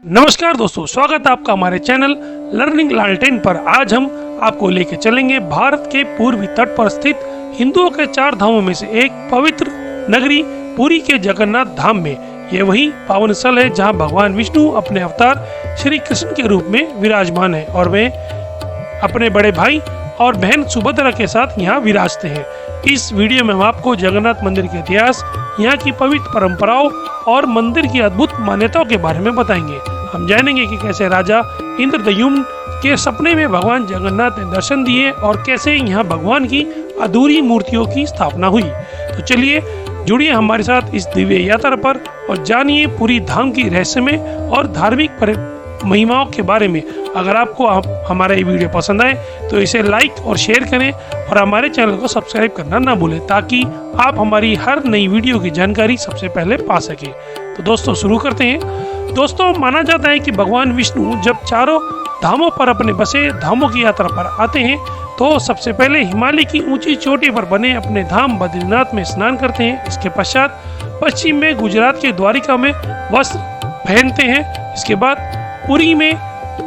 नमस्कार दोस्तों, स्वागत है आपका हमारे चैनल लर्निंग लालटेन पर। आज हम आपको लेके चलेंगे भारत के पूर्वी तट पर स्थित हिंदुओं के 4 धामों में से एक पवित्र नगरी पुरी के जगन्नाथ धाम में। ये वही पावन स्थल है जहां भगवान विष्णु अपने अवतार श्री कृष्ण के रूप में विराजमान है और वे अपने बड़े भाई और बहन सुभद्रा के साथ यहाँ विराजते हैं। इस वीडियो में हम आपको जगन्नाथ मंदिर के इतिहास, यहाँ की पवित्र परंपराओं और मंदिर की अद्भुत मान्यताओं के बारे में बताएंगे। हम जानेंगे कि कैसे राजा इंद्रद्युम्न के सपने में भगवान जगन्नाथ ने दर्शन दिए और कैसे यहाँ भगवान की अधूरी मूर्तियों की स्थापना हुई। तो चलिए जुड़िए हमारे साथ इस दिव्य यात्रा पर और जानिए पुरी धाम की रहस्यमय और धार्मिक महिमाओं के बारे में। अगर आपको हमारा ये वीडियो पसंद आए तो इसे लाइक और शेयर करें और हमारे चैनल को सब्सक्राइब करना ना भूलें ताकि आप हमारी हर नई वीडियो की जानकारी सबसे पहले पा सकें। तो दोस्तों शुरू करते हैं। दोस्तों, माना जाता है कि भगवान विष्णु जब चारों धामों पर अपने बसे धामों की यात्रा पर आते हैं तो सबसे पहले हिमालय की ऊंची चोटी पर बने अपने धाम बद्रीनाथ में स्नान करते हैं। इसके पश्चात पश्चिम में गुजरात के द्वारिका में वस्त्र पहनते हैं। इसके बाद पुरी में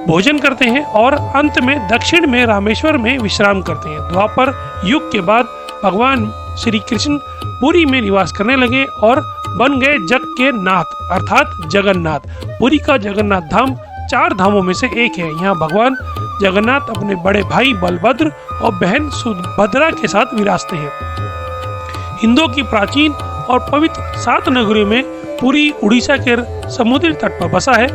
भोजन करते हैं और अंत में दक्षिण में रामेश्वर में विश्राम करते हैं। द्वापर युग के बाद भगवान श्री कृष्ण पुरी में निवास करने लगे और बन गए जग के नाथ अर्थात जगन्नाथ। पुरी का जगन्नाथ धाम 4 धामों में से एक है। यहाँ भगवान जगन्नाथ अपने बड़े भाई बलभद्र और बहन सुभद्रा के साथ विराजते हैं। हिंदुओं की प्राचीन और पवित्र 7 नगरियों में पुरी उड़ीसा के समुद्री तट पर बसा है।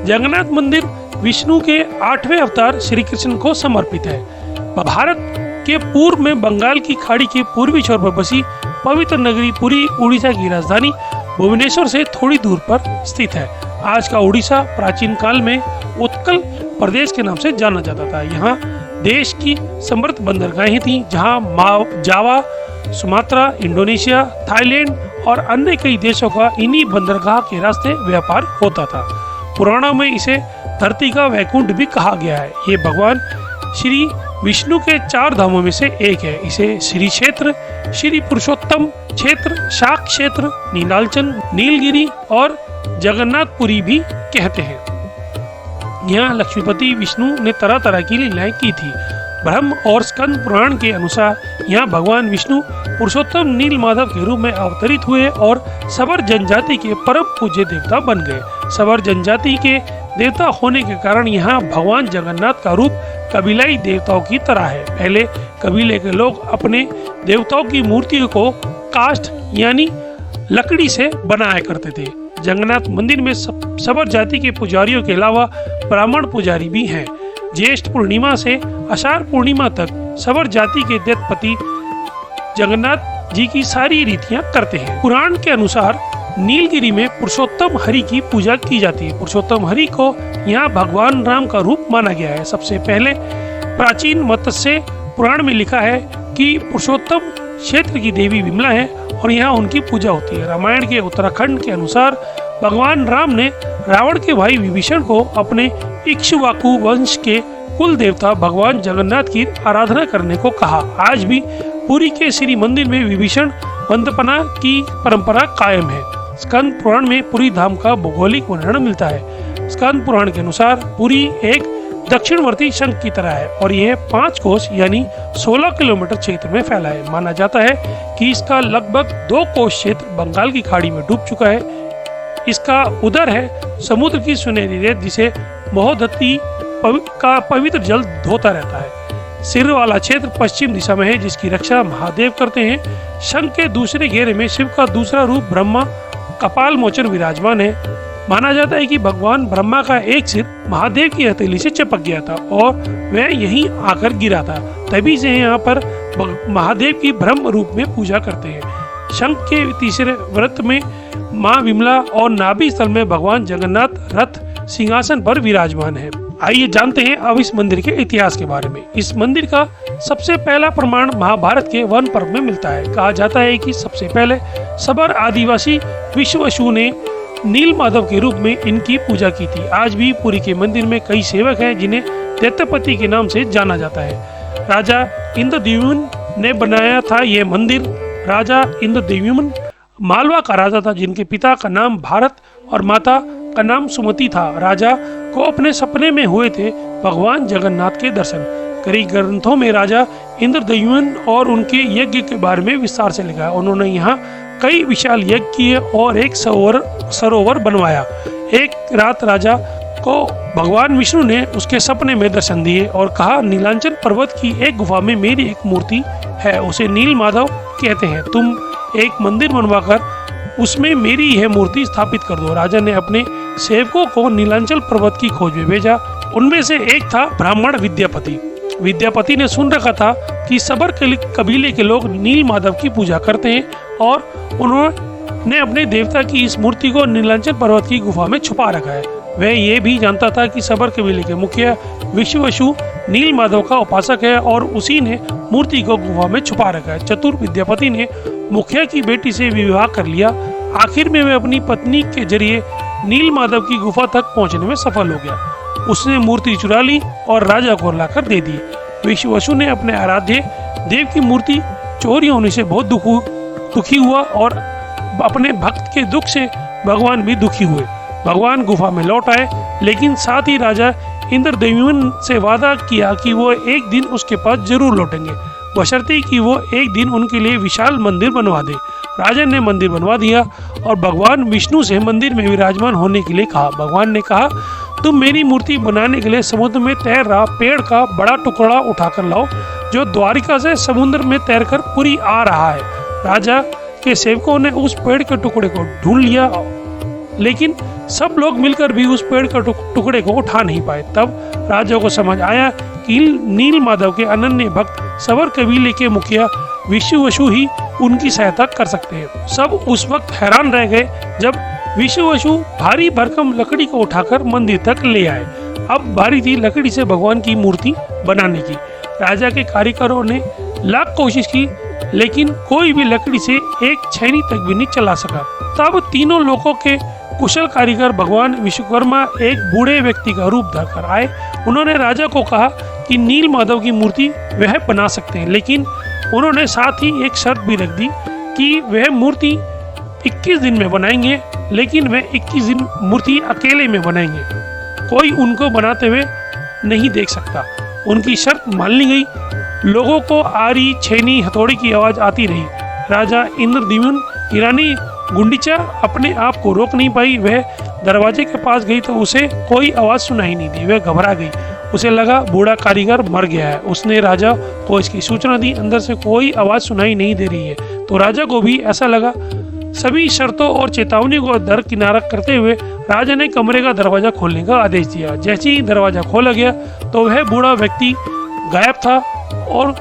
जगन्नाथ मंदिर विष्णु के 8वें अवतार श्री कृष्ण को समर्पित है। भारत के पूर्व में बंगाल की खाड़ी के पूर्वी छोर पर बसी पवित्र नगरी पुरी उड़ीसा की राजधानी भुवनेश्वर से थोड़ी दूर पर स्थित है। आज का उड़ीसा प्राचीन काल में उत्कल प्रदेश के नाम से जाना जाता था। यहाँ देश की समृद्ध बंदरगाहें थीं जहाँ जावा, सुमात्रा, इंडोनेशिया, थाईलैंड और अन्य कई देशों का इन्हीं बंदरगाह के रास्ते व्यापार होता था। पुराणों में इसे धरती का वैकुंठ भी कहा गया है। ये भगवान श्री विष्णु के 4 धामों में से एक है। इसे श्री क्षेत्र, श्री पुरुषोत्तम क्षेत्र, शाक क्षेत्र, नीलांचल, नीलगिरी और जगन्नाथपुरी भी कहते हैं। यहाँ लक्ष्मीपति विष्णु ने तरह तरह की लीलाएं की थी। ब्रह्म और स्कंद पुराण के अनुसार यहाँ भगवान विष्णु पुरुषोत्तम नील माधव के रूप में अवतरित हुए और सबर जनजाति के परम पूज्य देवता बन गए। सबर जनजाति के देवता होने के कारण यहाँ भगवान जगन्नाथ का रूप कबीलाई देवताओं की तरह है। पहले कबीले के लोग अपने देवताओं की मूर्तियों को काष्ठ यानी लकड़ी से बनाया करते थे। जगन्नाथ मंदिर में सबर जाति के पुजारियों के अलावा ब्राह्मण पुजारी भी हैं। ज्येष्ठ पूर्णिमा से आषाढ़ पूर्णिमा तक सबर जाति के दैत्यपति जगन्नाथ जी की सारी रीतियां करते हैं। पुराण के अनुसार नीलगिरी में पुरुषोत्तम हरि की पूजा की जाती है। पुरुषोत्तम हरि को यहाँ भगवान राम का रूप माना गया है। सबसे पहले प्राचीन मत्स्य पुराण में लिखा है कि पुरुषोत्तम क्षेत्र की देवी विमला है और यहाँ उनकी पूजा होती है। रामायण के उत्तराखंड के अनुसार भगवान राम ने रावण के भाई विभीषण को अपने इक्ष्वाकु वंश के कुल देवता भगवान जगन्नाथ की आराधना करने को कहा। आज भी पुरी के श्री मंदिर में विभीषण वंदना की परंपरा कायम है। स्कंद पुराण में पुरी धाम का भौगोलिक वर्णन मिलता है। स्कंद पुराण के अनुसार पुरी एक दक्षिणवर्ती शंख की तरह है और यह 5 कोस यानी 16 किलोमीटर क्षेत्र में फैला है। माना जाता है कि इसका लगभग 2 कोस क्षेत्र बंगाल की खाड़ी में डूब चुका है। इसका उदर है समुद्र की सुनहरी रेत जिसे महोदती का पवित्र जल धोता रहता है। सिर वाला क्षेत्र पश्चिम दिशा में है जिसकी रक्षा महादेव करते हैं। शंख के दूसरे घेरे में शिव का दूसरा रूप ब्रह्मा कपाल मोचन विराजमान है। माना जाता है कि भगवान ब्रह्मा का एक सिर महादेव की हथेली से चिपक गया था और वह यहीं आकर गिरा था। तभी से यहाँ पर महादेव की ब्रह्म रूप में पूजा करते हैं। शंख के तीसरे व्रत में माँ विमला और नाभि स्थल में भगवान जगन्नाथ रथ सिंहासन पर विराजमान है। आइए जानते हैं अब इस मंदिर के इतिहास के बारे में। इस मंदिर का सबसे पहला प्रमाण महाभारत के वन पर्व में मिलता है। कहा जाता है कि सबसे पहले सबर आदिवासी विश्ववसु ने नील माधव के रूप में इनकी पूजा की थी। आज भी पुरी के मंदिर में कई सेवक हैं जिन्हें दैत्यपति के नाम से जाना जाता है। राजा इंद्रद्युम्न ने बनाया था यह मंदिर। राजा इंद्रद्युम्न मालवा का राजा था जिनके पिता का नाम भारत और माता का नाम सुमति था। राजा को अपने सपने में हुए थे भगवान जगन्नाथ के दर्शन। कई ग्रंथों में राजा इंद्रद्युम्न और उनके यज्ञ के बारे में विस्तार से लिखा है। उन्होंने यहाँ कई विशाल यज्ञ किए और एक सरोवर बनवाया। एक रात राजा को भगवान विष्णु ने उसके सपने में दर्शन दिए और कहा, नीलांचल पर्वत की एक गुफा में मेरी एक मूर्ति है, उसे नील माधव कहते हैं। तुम एक मंदिर बनवाकर उसमें मेरी यह मूर्ति स्थापित कर दो। राजा ने अपने सेवकों को नीलांचल पर्वत की खोज में भेजा। उनमें से एक था ब्राह्मण विद्यापति। विद्यापति ने सुन रखा था कि सबर कबीले के लोग नील माधव की पूजा करते हैं और उन्होंने अपने देवता की इस मूर्ति को नीलांचल पर्वत की गुफा में छुपा रखा है। वह ये भी जानता था कि सबर कबीले के मुखिया विश्ववसु नील माधव का उपासक है और उसी ने मूर्ति को गुफा में छुपा रखा है। चतुर विद्यापति ने मुखिया की बेटी से विवाह कर लिया। आखिर में वह अपनी पत्नी के जरिए नील माधव की गुफा तक पहुंचने में सफल हो गया। उसने मूर्ति चुरा ली और राजा को लाकर दे दी। विश्ववसु ने अपने आराध्य देव की मूर्ति चोरी होने से बहुत दुखी हुआ और अपने भक्त के दुख से भगवान भी दुखी हुए। भगवान गुफा में लौट आए, लेकिन साथ ही राजा इंद्रद्युम्न से वादा किया कि वो एक दिन उसके पास जरूर लौटेंगे, बशर्ते कि वो एक दिन उनके लिए विशाल मंदिर बनवा दे। राजा ने मंदिर बनवा दिया और भगवान विष्णु से मंदिर में विराजमान होने के लिए कहा। भगवान ने कहा, तुम मेरी मूर्ति बनाने के लिए समुद्र में तैर रहा पेड़ का बड़ा टुकड़ा उठाकर लाओ, जो द्वारिका से समुद्र में तैरकर पुरी आ रहा है। राजा के सेवकों ने उस पेड़ के टुकड़े को ढूंढ लिया, लेकिन सब लोग मिलकर भी उस पेड़ के टुकड़े को उठा नहीं पाए। तब राजा को समझ आया कि नील माधव के अनन्य भक्त सबर कबीले के मुखिया विश्ववसु ही उनकी सहायता कर सकते हैं। सब उस वक्त हैरान रह गए जब विश्ववसु भारी भरकम लकड़ी को उठाकर मंदिर तक ले आए। अब बारी थी लकड़ी से भगवान की मूर्ति बनाने की। राजा के कारीगरों ने लाख कोशिश की, लेकिन कोई भी लकड़ी से एक छैनी तक भी नहीं चला सका। तब तीनों लोगों के कुशल कारीगर भगवान विश्वकर्मा एक बूढ़े व्यक्ति का रूप धरकर आए। उन्होंने राजा को कहा कि नील माधव की मूर्ति वह बना सकते हैं, लेकिन उन्होंने साथ ही एक शर्त भी रख दी कि वह मूर्ति 21 दिन में बनाएंगे, लेकिन वह 21 दिन मूर्ति अकेले में बनाएंगे, कोई उनको बनाते हुए नहीं देख सकता। उनकी शर्त मान ली गई। लोगों को आरी, छेनी, हथौड़ी की आवाज आती रही। राजा इंद्रद्युम्न की रानी गुंडीचा अपने आप को रोक नहीं पाई। वह दरवाजे के पास गई तो उसे कोई आवाज सुनाई नहीं दी। वह घबरा गई। उसे लगा बूढ़ा कारीगर मर गया है। उसने राजा को इसकी सूचना दी। अंदर से कोई आवाज सुनाई नहीं दे रही है, तो राजा को भी ऐसा लगा। सभी शर्तों और चेतावनी को दरकिनार करते हुए राजा ने कमरे का दरवाजा खोलने का आदेश दिया। जैसे ही दरवाजा खोला गया तो वह बूढ़ा व्यक्ति गायब था और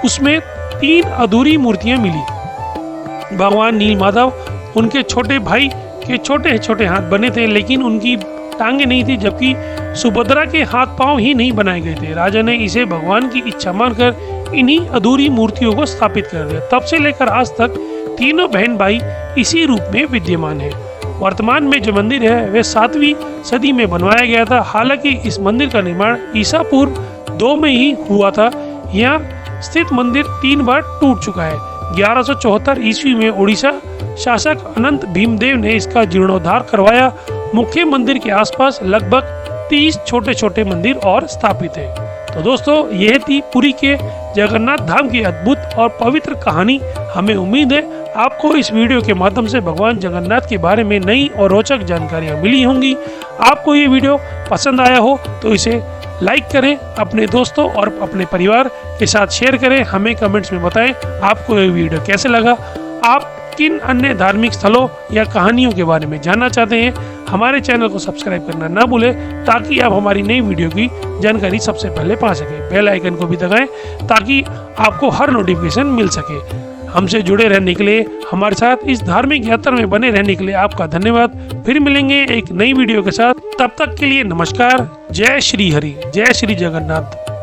उसमें 3 अधूरी मूर्तियां मिली। भगवान नील माधव, उनके छोटे भाई के छोटे छोटे हाथ बने थे, लेकिन उनकी टांगे नहीं थी, जबकि सुभद्रा के हाथ पांव ही नहीं बनाए गए थे। राजा ने इसे भगवान की इच्छा मानकर इन्हीं अधूरी मूर्तियों को स्थापित कर दिया। तब से लेकर आज तक तीनों बहन भाई इसी रूप में विद्यमान है। वर्तमान में जो मंदिर है वह 7वीं सदी में बनवाया गया था। हालांकि इस मंदिर का निर्माण ईसा पूर्व 2 में ही हुआ था। यहाँ स्थित मंदिर 3 बार टूट चुका है। 1174 ईस्वी में उड़ीसा शासक अनंत भीमदेव ने इसका जीर्णोद्धार करवाया। मुख्य मंदिर के आसपास लगभग 30 छोटे छोटे मंदिर और स्थापित है। तो दोस्तों, यह थी पुरी के जगन्नाथ धाम की अद्भुत और पवित्र कहानी। हमें उम्मीद है आपको इस वीडियो के माध्यम से भगवान जगन्नाथ के बारे में नई और रोचक जानकारियां मिली होंगी। आपको ये वीडियो पसंद आया हो तो इसे लाइक करें, अपने दोस्तों और अपने परिवार के साथ शेयर करें। हमें कमेंट्स में बताएं आपको ये वीडियो कैसे लगा। आप किन अन्य धार्मिक स्थलों या कहानियों के बारे में जानना चाहते हैं। हमारे चैनल को सब्सक्राइब करना ना भूलें, ताकि आप हमारी नई वीडियो की जानकारी सबसे पहले पा सकें। बेल आइकन को भी दबाएं ताकि आपको हर नोटिफिकेशन मिल सके। हमसे जुड़े रहने के लिए, हमारे साथ इस धार्मिक यात्रा में बने रहने के लिए आपका धन्यवाद। फिर मिलेंगे एक नई वीडियो के साथ। तब तक के लिए नमस्कार। जय श्री हरि, जय श्री जगन्नाथ।